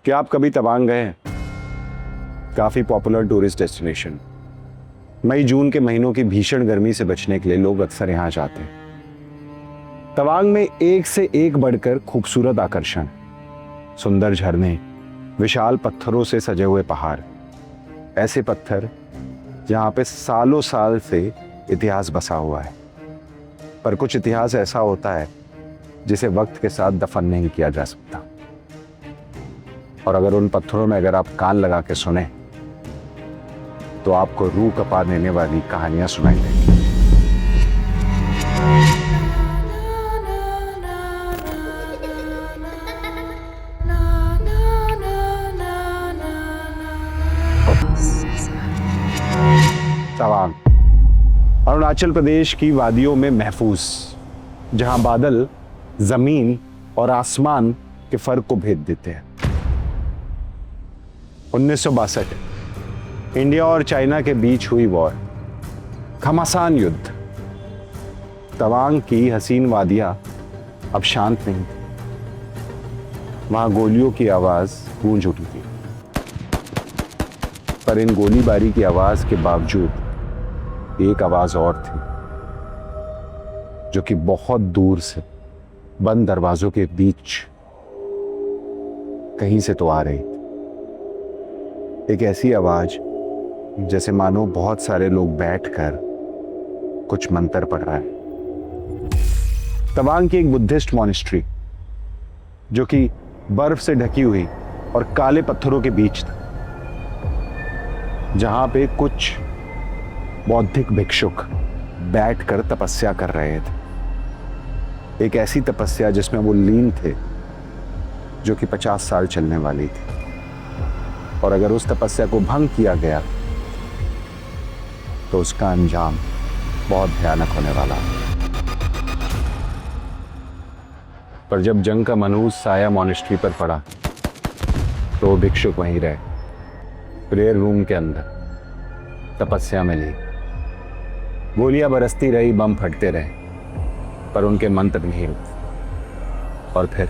क्या आप कभी तवांग गए हैं? काफी पॉपुलर टूरिस्ट डेस्टिनेशन। मई जून के महीनों की भीषण गर्मी से बचने के लिए लोग अक्सर यहां जाते हैं। तवांग में एक से एक बढ़कर खूबसूरत आकर्षण, सुंदर झरने, विशाल पत्थरों से सजे हुए पहाड़, ऐसे पत्थर जहां पे सालों साल से इतिहास बसा हुआ है। पर कुछ इतिहास ऐसा होता है जिसे वक्त के साथ दफन नहीं किया जा सकता। और अगर उन पत्थरों में अगर आप कान लगा के सुने तो आपको रूह कपा देने वाली कहानियां सुनाई देंगी। तवांग अरुणाचल प्रदेश की वादियों में महफूज, जहां बादल जमीन और आसमान के फर्क को भेद देते हैं। 1962 इंडिया और चाइना के बीच हुई वॉर, घमासान युद्ध। तवांग की हसीन वादियां अब शांत नहीं, वहां गोलियों की आवाज गूंज उठी थी। पर इन गोलीबारी की आवाज के बावजूद एक आवाज और थी जो कि बहुत दूर से बंद दरवाजों के बीच कहीं से तो आ रही थी। एक ऐसी आवाज जैसे मानो बहुत सारे लोग बैठकर कुछ मंत्र पढ़ रहा है। तवांग की एक बुद्धिस्ट मॉनेस्ट्री जो कि बर्फ से ढकी हुई और काले पत्थरों के बीच था, जहां पे कुछ बौद्धिक भिक्षुक बैठकर तपस्या कर रहे थे। एक ऐसी तपस्या जिसमें वो लीन थे जो कि 50 साल चलने वाली थी। और अगर उस तपस्या को भंग किया गया तो उसका अंजाम बहुत भयानक होने वाला। पर जब जंग का मनहूस साया मॉनेस्ट्री पर पड़ा तो वो भिक्षुक वहीं रहे, प्रेयर रूम के अंदर तपस्या में ली। गोलियां बरसती रही, बम फटते रहे, पर उनके मंत्र नहीं रुके। और फिर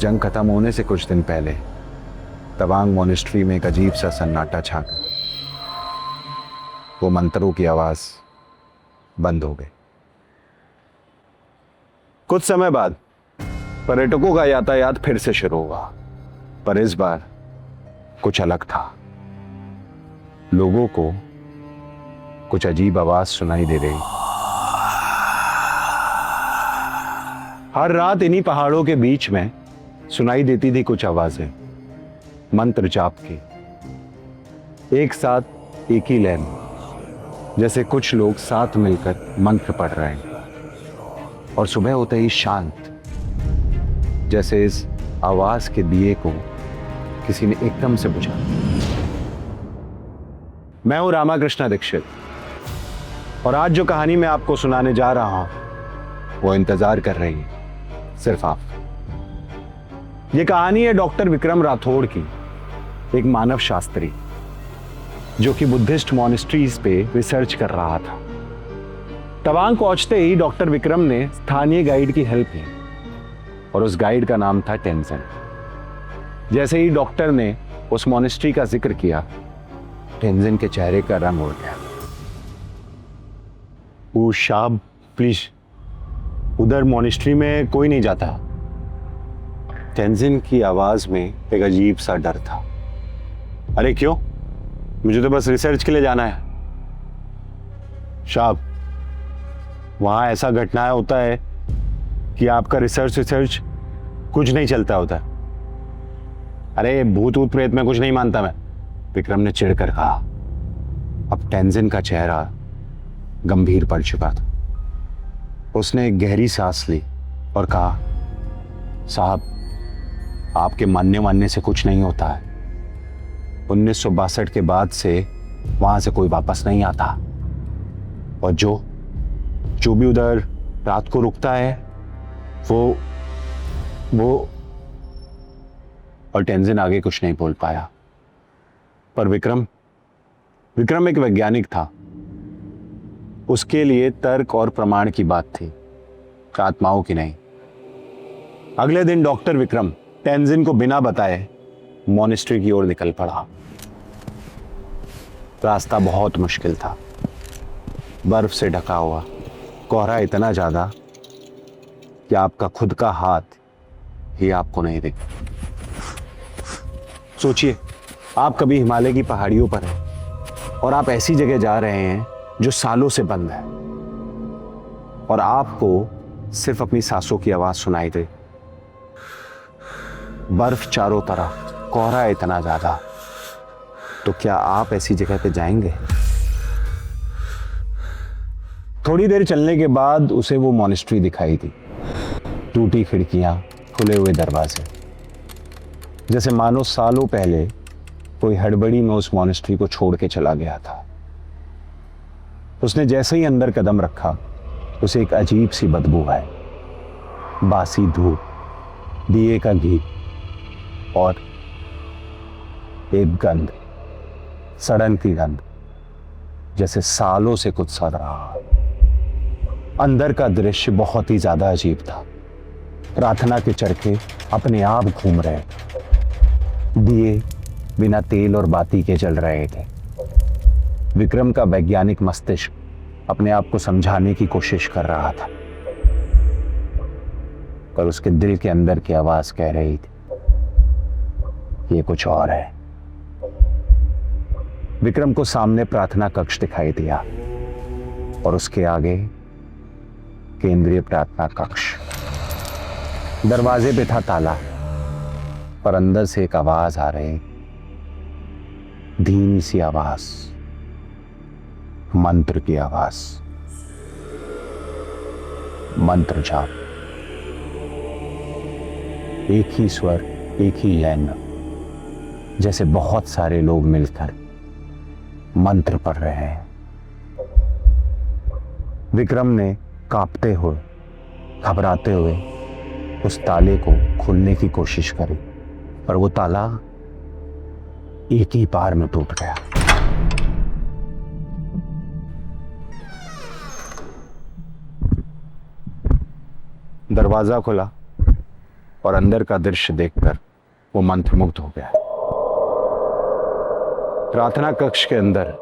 जंग खत्म होने से कुछ दिन पहले तवांग मॉनेस्ट्री में एक अजीब सा सन्नाटा छा गया। वो मंत्रों की आवाज बंद हो गई। कुछ समय बाद पर्यटकों का यातायात फिर से शुरू हुआ, पर इस बार कुछ अलग था। लोगों को कुछ अजीब आवाज सुनाई दे रही। हर रात इन्हीं पहाड़ों के बीच में सुनाई देती थी कुछ आवाजें, मंत्र जाप की, एक साथ एक ही लय में, जैसे कुछ लोग साथ मिलकर मंत्र पढ़ रहे हैं। और सुबह होते ही शांत, जैसे इस आवाज के दिए को किसी ने एकदम से बुझा। मैं हूं रामाकृष्ण दीक्षित और आज जो कहानी मैं आपको सुनाने जा रहा हूं वो इंतजार कर रही है सिर्फ आप। ये कहानी है डॉक्टर विक्रम राठौड़ की, एक मानव शास्त्री जो कि बुद्धिस्ट मॉनेस्ट्रीज पे रिसर्च कर रहा था। तवांग पहुंचते ही डॉक्टर विक्रम ने स्थानीय गाइड की हेल्प ली और उस गाइड का नाम था टेंजिन। जैसे ही डॉक्टर ने उस मॉनेस्ट्री का जिक्र किया, टेंजिन के चेहरे का रंग उड़ गया। वो शाब प्लीज, उधर मॉनेस्ट्री में कोई नहीं जाता। टेंजिन की आवाज में एक अजीब सा डर था। अरे क्यों? मुझे तो बस रिसर्च के लिए जाना है। शाब, वहां ऐसा घटना होता है कि आपका रिसर्च कुछ नहीं चलता होता। अरे भूत ऊत प्रेत में कुछ नहीं मानता मैं, विक्रम ने चिढ़कर कहा। अब टेंजिन का चेहरा गंभीर पड़ चुका था। उसने एक गहरी सांस ली और कहा, साहब, आपके मानने से कुछ नहीं होता है। 1962 के बाद से वहां से कोई वापस नहीं आता। और जो भी उधर रात को रुकता है वो और टेंजिन आगे कुछ नहीं बोल पाया। पर विक्रम एक वैज्ञानिक था। उसके लिए तर्क और प्रमाण की बात थी, आत्माओं की नहीं। अगले दिन डॉक्टर विक्रम तेंजिन को बिना बताए मॉनेस्ट्री की ओर निकल पड़ा। रास्ता बहुत मुश्किल था, बर्फ से ढका हुआ, कोहरा इतना ज्यादा कि आपका खुद का हाथ ही आपको नहीं दिख। सोचिए, आप कभी हिमालय की पहाड़ियों पर हैं और आप ऐसी जगह जा रहे हैं जो सालों से बंद है और आपको सिर्फ अपनी सांसों की आवाज सुनाई दे। बर्फ चारों तरफ, कोहरा इतना ज्यादा, तो क्या आप ऐसी जगह पे जाएंगे? थोड़ी देर चलने के बाद उसे वो मॉनेस्ट्री दिखाई दी। टूटी खिड़कियां, खुले हुए दरवाजे, जैसे मानो सालों पहले कोई हड़बड़ी में उस मॉनेस्ट्री को छोड़ के चला गया था। उसने जैसे ही अंदर कदम रखा, उसे एक अजीब सी बदबू है, बासी धूप, दिए का घी और एक गंध, सड़न की गंध, जैसे सालों से कुछ सड़ रहा। अंदर का दृश्य बहुत ही ज्यादा अजीब था। प्रार्थना के चरखे अपने आप घूम रहे थे, दिए बिना तेल और बाती के जल रहे थे। विक्रम का वैज्ञानिक मस्तिष्क अपने आप को समझाने की कोशिश कर रहा था, पर उसके दिल के अंदर की आवाज कह रही थी ये कुछ और है। विक्रम को सामने प्रार्थना कक्ष दिखाई दिया और उसके आगे केंद्रीय प्रार्थना कक्ष। दरवाजे पे था ताला, पर अंदर से एक आवाज आ रही, धीमी सी आवाज, मंत्र की आवाज, मंत्र जाप। एक ही स्वर, एक ही लाइन, जैसे बहुत सारे लोग मिलकर मंत्र पढ़ रहे हैं। विक्रम ने कांपते हुए, घबराते हुए उस ताले को खोलने की कोशिश करी, पर वो ताला एक ही बार में टूट गया। दरवाजा खुला और अंदर का दृश्य देखकर वो मंत्रमुग्ध हो गया। प्रार्थना कक्ष के अंदर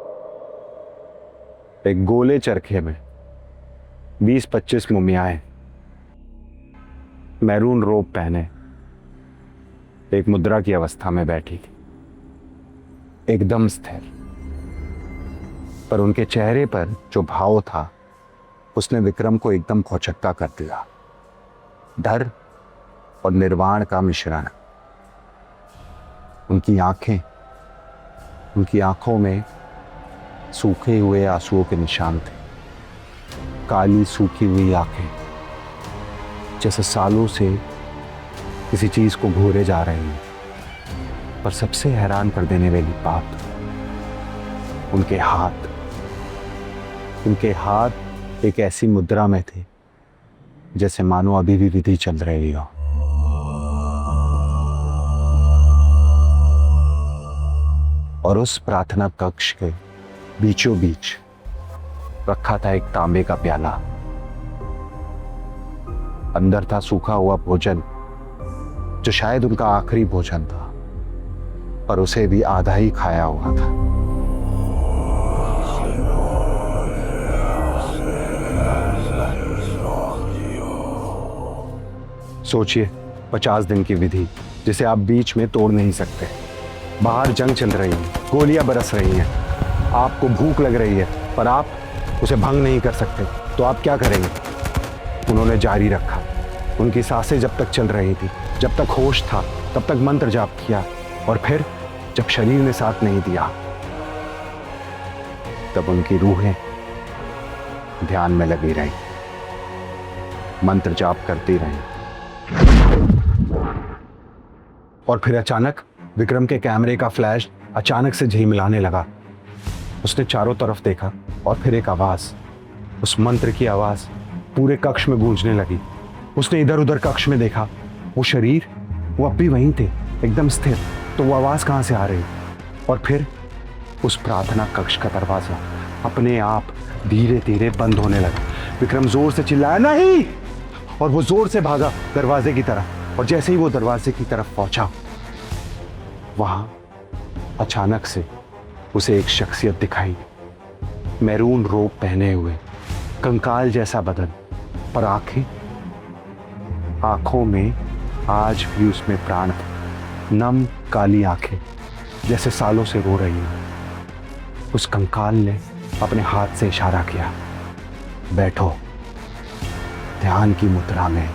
एक गोले चरखे में 20-25 मुमियाएं मैरून रोब पहने एक मुद्रा की अवस्था में बैठी थी, एकदम स्थिर। पर उनके चेहरे पर जो भाव था उसने विक्रम को एकदम खौचक्का कर दिया। डर और निर्वाण का मिश्रण। उनकी आंखों में सूखे हुए आंसुओं के निशान थे, काली सूखी हुई आंखें, जैसे सालों से किसी चीज को घोरे जा रही हैं। पर सबसे हैरान कर देने वाली बात, उनके हाथ एक ऐसी मुद्रा में थे जैसे मानो अभी भी विधि चल रही हो। और उस प्रार्थना कक्ष के बीचों बीच रखा था एक तांबे का प्याला। अंदर था सूखा हुआ भोजन, जो शायद उनका आखिरी भोजन था, पर उसे भी आधा ही खाया हुआ था। सोचिए, 50 दिन की विधि जिसे आप बीच में तोड़ नहीं सकते। बाहर जंग चल रही है, गोलियां बरस रही हैं, आपको भूख लग रही है, पर आप उसे भंग नहीं कर सकते, तो आप क्या करेंगे? उन्होंने जारी रखा। उनकी सांसें जब तक चल रही थी, जब तक होश था, तब तक मंत्र जाप किया, और फिर जब शरीर ने साथ नहीं दिया, तब उनकी रूहें ध्यान में लगी रही, मंत्र जाप करती रही। और फिर अचानक विक्रम के कैमरे का फ्लैश अचानक से झिलमिलाने लगा। उसने चारों तरफ देखा और फिर एक आवाज, उस मंत्र की आवाज पूरे कक्ष में गूंजने लगी। उसने इधर उधर कक्ष में देखा, वो शरीर, वो अब भी वहीं थे, एकदम स्थिर। तो वो आवाज कहां से आ रही? और फिर उस प्रार्थना कक्ष का दरवाजा अपने आप धीरे धीरे बंद होने लगा। विक्रम जोर से चिल्लाया, नहीं! और वो जोर से भागा दरवाजे की तरफ, और जैसे ही वो दरवाजे की तरफ पहुंचा, वहां अचानक से उसे एक शख्सियत दिखाई। मैरून रोब पहने हुए, कंकाल जैसा बदन, पर आंखों में आज भी उसमें प्राण थे। नम काली आंखें जैसे सालों से रो रही हैं। उस कंकाल ने अपने हाथ से इशारा किया, बैठो, ध्यान की मुद्रा में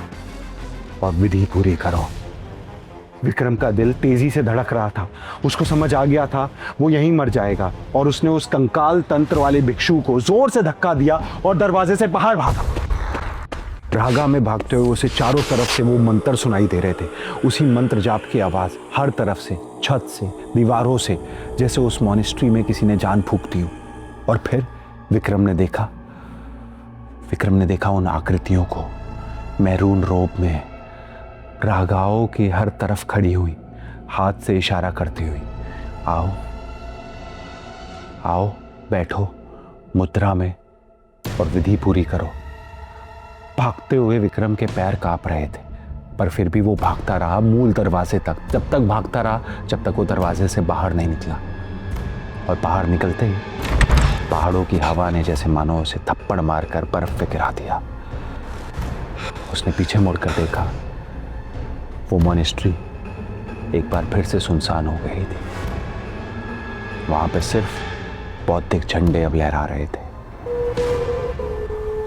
और विधि पूरी करो। विक्रम का दिल तेजी से धड़क रहा था। उसको समझ आ गया था वो यहीं मर जाएगा, और उसने उस कंकाल तंत्र वाले भिक्षु को जोर से धक्का दिया और दरवाजे से बाहर भागा। रागा में भागते हुए उसे चारों तरफ से वो मंत्र सुनाई दे रहे थे। उसी मंत्र जाप की आवाज हर तरफ से, छत से, दीवारों से, जैसे उस मॉनेस्ट्री में किसी ने जान फूंक दी हो। और फिर विक्रम ने देखा उन आकृतियों को, मैरून रोब में, रागाओं की हर तरफ खड़ी हुई, हाथ से इशारा करती हुई, आओ आओ, बैठो मुद्रा में और विधि पूरी करो। भागते हुए विक्रम के पैर कांप रहे थे, पर फिर भी वो भागता रहा मूल दरवाजे तक। जब तक भागता रहा जब तक वो दरवाजे से बाहर नहीं निकला। और बाहर निकलते ही पहाड़ों की हवा ने जैसे मानो उसे थप्पड़ मारकर बर्फ पे गिरा दिया। उसने पीछे मुड़कर देखा, वो मॉनेस्ट्री एक बार फिर से सुनसान हो गई थी। वहां पे सिर्फ बौद्धिक झंडे अब लहरा रहे थे।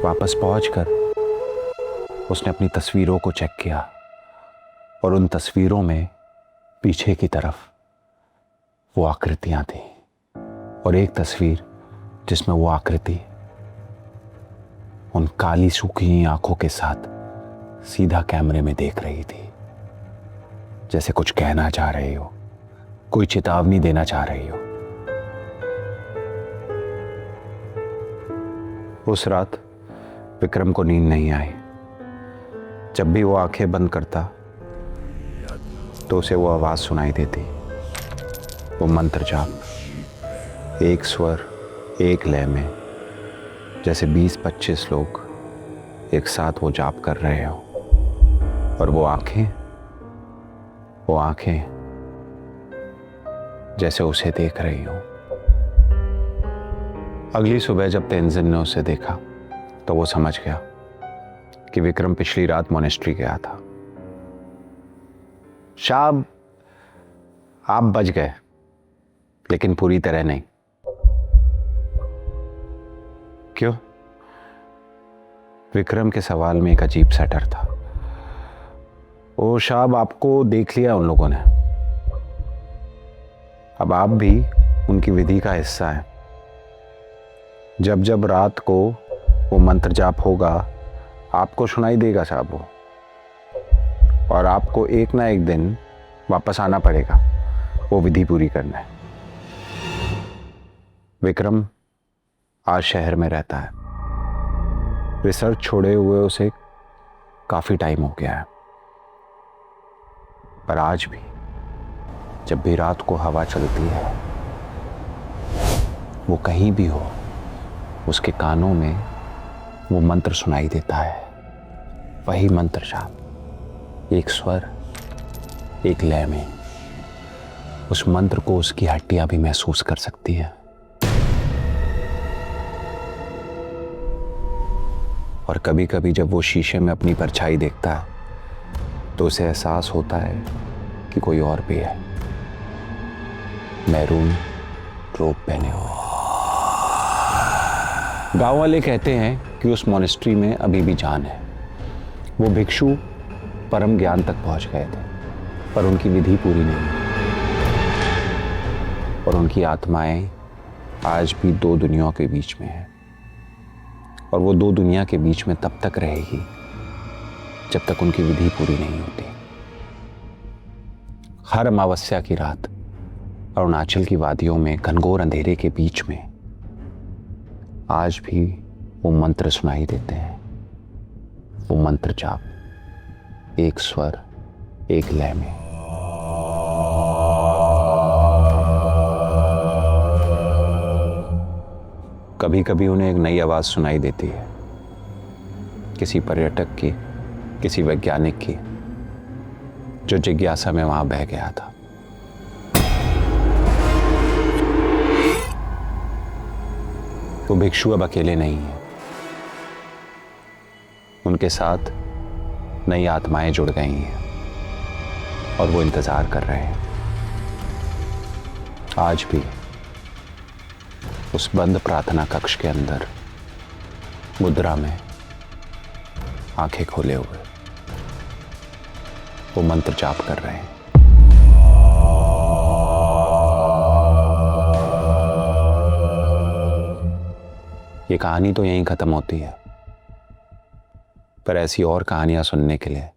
वापस पहुंचकर उसने अपनी तस्वीरों को चेक किया, और उन तस्वीरों में पीछे की तरफ वो आकृतियां थी, और एक तस्वीर जिसमें वो आकृति उन काली सूखी आंखों के साथ सीधा कैमरे में देख रही थी, जैसे कुछ कहना चाह रही हो, कोई चेतावनी देना चाह रही हो। उस रात विक्रम को नींद नहीं आई। जब भी वो आंखें बंद करता तो उसे वो आवाज सुनाई देती, वो मंत्र जाप, एक स्वर एक लय में, जैसे 20-25 लोग एक साथ वो जाप कर रहे हो। और वो आंखें जैसे उसे देख रही हो। अगली सुबह जब तेंजिन ने उसे देखा तो वो समझ गया कि विक्रम पिछली रात मॉनेस्ट्री गया था। शायद आप बच गए, लेकिन पूरी तरह नहीं। क्यों? विक्रम के सवाल में एक अजीब सा डर था। ओ शायद आपको देख लिया उन लोगों ने, अब आप भी उनकी विधि का हिस्सा हैं। जब जब रात को वो मंत्र जाप होगा आपको सुनाई देगा साहब वो, और आपको एक ना एक दिन वापस आना पड़ेगा वो विधि पूरी करना है। विक्रम आज शहर में रहता है। रिसर्च छोड़े हुए उसे काफी टाइम हो गया है, पर आज भी जब भी रात को हवा चलती है, वो कहीं भी हो, उसके कानों में वो मंत्र सुनाई देता है। वही मंत्र जाप, एक स्वर एक लय में। उस मंत्र को उसकी हड्डियां भी महसूस कर सकती है। और कभी कभी जब वो शीशे में अपनी परछाई देखता है तो उसे एहसास होता है कि कोई और भी है, मैरून रोब पहने हुए। गांव वाले कहते हैं कि उस मॉनेस्ट्री में अभी भी जान है। वो भिक्षु परम ज्ञान तक पहुंच गए थे, पर उनकी विधि पूरी नहीं, और उनकी आत्माएं आज भी दो दुनियाओं के बीच में है। और वो दो दुनिया के बीच में तब तक रहेगी जब तक उनकी विधि पूरी नहीं होती। हर अमावस्या की रात अरुणाचल की वादियों में घनघोर अंधेरे के बीच में आज भी वो मंत्र सुनाई देते हैं। वो मंत्र जाप, एक स्वर एक लय में। कभी कभी उन्हें एक नई आवाज सुनाई देती है, किसी पर्यटक की, किसी वैज्ञानिक की, जो जिज्ञासा में वहां बह गया था। वो भिक्षु अब अकेले नहीं है, उनके साथ नई आत्माएं जुड़ गई हैं और वो इंतजार कर रहे हैं। आज भी उस बंद प्रार्थना कक्ष के अंदर मुद्रा में आंखें खोले हुए वो मंत्र जाप कर रहे हैं। ये कहानी तो यहीं खत्म होती है, पर ऐसी और कहानियां सुनने के लिए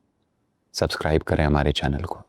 सब्सक्राइब करें हमारे चैनल को।